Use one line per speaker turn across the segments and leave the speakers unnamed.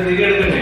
തിരി എടുക്കണ്ടേ?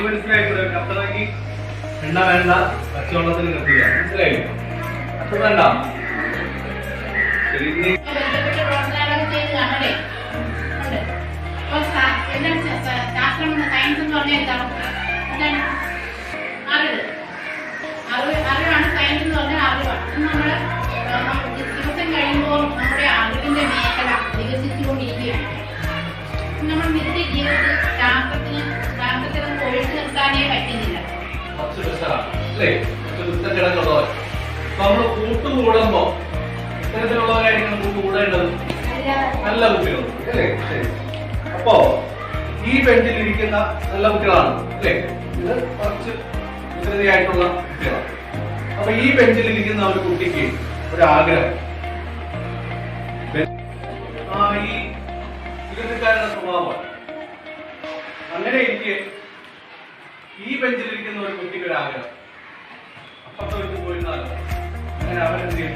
മനസ്സിലായിക്കൂടെ? കത്തറങ്ങി എണ്ണ വേണ്ട, പച്ചവെള്ളത്തിൽ കത്തില്ല. മനസ്സിലായി? അത്ര വേണ്ട.
അറിവാണ് സയൻസ് എന്ന് പറഞ്ഞാൽ അറിവാണ്. നമ്മള് ദിവസം കഴിയുമ്പോൾ നമ്മുടെ അറിവിന്റെ മേഖല വികസിച്ചുകൊണ്ടിരിക്കുകയാണ്. നമ്മൾ നിത്യ ജീവിതത്തിൽ ശാസ്ത്രത്തിന് ഒഴിച്ചു നിർത്താനേ പറ്റുന്നില്ല.
നമ്മള് കൂട്ടുകൂടുമ്പോ ഇത്തരത്തിലുള്ളവരായിരിക്കും കൂട്ടുകൂടേണ്ടത്. നല്ല കുട്ടികൾ അല്ലേ? അപ്പോ ഈ ബെഞ്ചിൽ ഇരിക്കുന്ന നല്ല കുട്ടികളാണ് അല്ലേ? ഇത് കുറച്ച് വികൃതിയായിട്ടുള്ള കുട്ടികളാണ്. അപ്പൊ ഈ ബെഞ്ചിൽ ഇരിക്കുന്ന ഒരു കുട്ടിക്ക് ഒരാഗ്രഹം, ഈ വികൃതിക്കാരുടെ സ്വഭാവമാണ്. അങ്ങനെ ഇരിക്കെ ഈ ബെഞ്ചിലിരിക്കുന്ന ഒരു കുട്ടിക്ക് ഒരു ആഗ്രഹം, അപ്പുറത്തെ വീട്ടിൽ പോയിരുന്നാലോ? അങ്ങനെ അവരെന്ത് ചെയ്യും?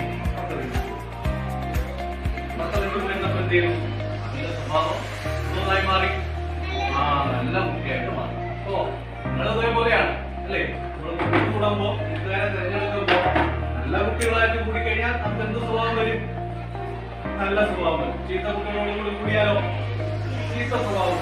അപ്പുറത്തെ വീട്ടിൽ പോയിരുന്നപ്പോ എന്ത് ചെയ്യും? അതിന്റെ സ്വഭാവം ഒന്നായി മാറി. നല്ല കുട്ടിയായിട്ട് മാറി. അപ്പോ നിങ്ങൾ ഇതേപോലെയാണ് അല്ലേ? നമ്മൾ കൂടുമ്പോ കൂട്ടുകാരെ തിരഞ്ഞെടുക്കുമ്പോ നല്ല കുട്ടികളായിട്ട് കൂടിക്കഴിഞ്ഞാൽ നമുക്ക് എന്ത് സ്വഭാവം വരും? നല്ല സ്വഭാവം വരും. ചീത്ത കുട്ടികളോട് കൂടി കൂടിയാലോ ചീത്ത സ്വഭാവം.